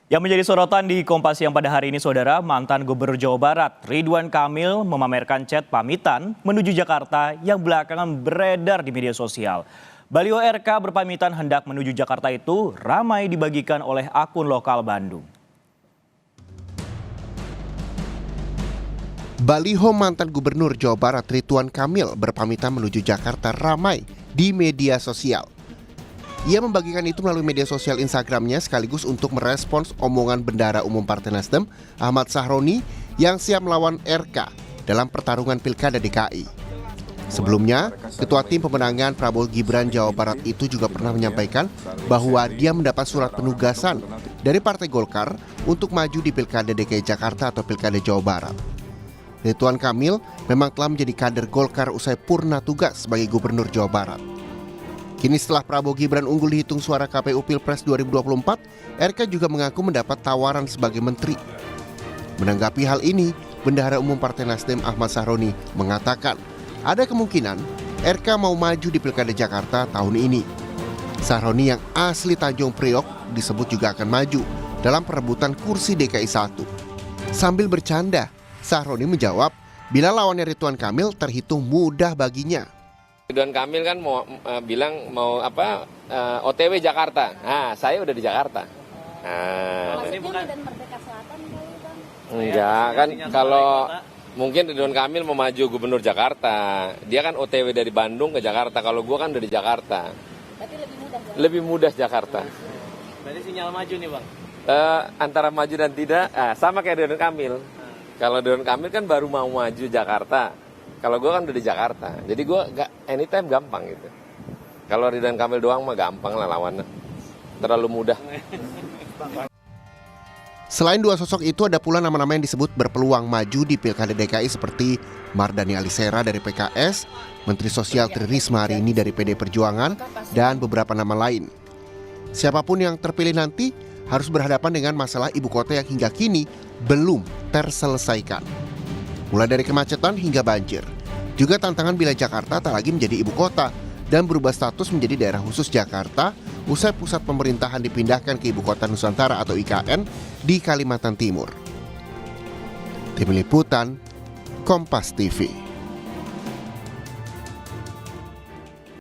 Yang menjadi sorotan di Kompas Siang pada hari ini, Saudara, mantan Gubernur Jawa Barat Ridwan Kamil memamerkan chat pamitan menuju Jakarta yang belakangan beredar di media sosial. Baliho RK berpamitan hendak menuju Jakarta itu ramai dibagikan oleh akun lokal Bandung. Baliho mantan Gubernur Jawa Barat Ridwan Kamil berpamitan menuju Jakarta ramai di media sosial. Ia membagikan itu melalui media sosial Instagramnya sekaligus untuk merespons omongan Bendahara Umum Partai Nasdem Ahmad Sahroni yang siap melawan RK dalam pertarungan Pilkada DKI. Sebelumnya, Ketua Tim Pemenangan Prabowo Gibran Jawa Barat itu juga pernah menyampaikan bahwa dia mendapat surat penugasan dari Partai Golkar untuk maju di Pilkada DKI Jakarta atau Pilkada Jawa Barat. Ridwan Kamil memang telah menjadi kader Golkar usai purna tugas sebagai Gubernur Jawa Barat. Kini setelah Prabowo Gibran unggul dihitung suara KPU Pilpres 2024, RK juga mengaku mendapat tawaran sebagai menteri. Menanggapi hal ini, Bendahara Umum Partai Nasdem Ahmad Sahroni mengatakan ada kemungkinan RK mau maju di Pilkada Jakarta tahun ini. Sahroni yang asli Tanjung Priok disebut juga akan maju dalam perebutan kursi DKI 1. Sambil bercanda, Sahroni menjawab bila lawannya Ridwan Kamil terhitung mudah baginya. Ridwan Kamil kan bilang mau OTW Jakarta. Nah, saya udah di Jakarta. Nah, ini bukan dan Merdeka Selatan kali, Bang. Enggak kan, kalau mungkin Ridwan Kamil mau maju Gubernur Jakarta. Dia kan OTW dari Bandung ke Jakarta. Kalau gua kan dari Jakarta. Berarti lebih mudah, Bang. Lebih mudah Jakarta. Berarti sinyal maju nih, Bang. Antara maju dan tidak, sama kayak Ridwan Kamil. Kalau Ridwan Kamil kan baru mau maju Jakarta. Kalau gue kan udah di Jakarta, jadi gue anytime gampang gitu. Kalau Ridwan Kamil doang mah gampang lah lawannya, terlalu mudah. Selain dua sosok itu, ada pula nama-nama yang disebut berpeluang maju di Pilkada DKI seperti Mardhani Alisera dari PKS, Menteri Sosial Tri Risma hari ini dari PD Perjuangan, dan beberapa nama lain. Siapapun yang terpilih nanti harus berhadapan dengan masalah ibu kota yang hingga kini belum terselesaikan. Mulai dari kemacetan hingga banjir. Juga tantangan bila Jakarta tak lagi menjadi ibu kota dan berubah status menjadi daerah khusus Jakarta usai pusat pemerintahan dipindahkan ke Ibu Kota Nusantara atau IKN di Kalimantan Timur. Tim Liputan, Kompas TV.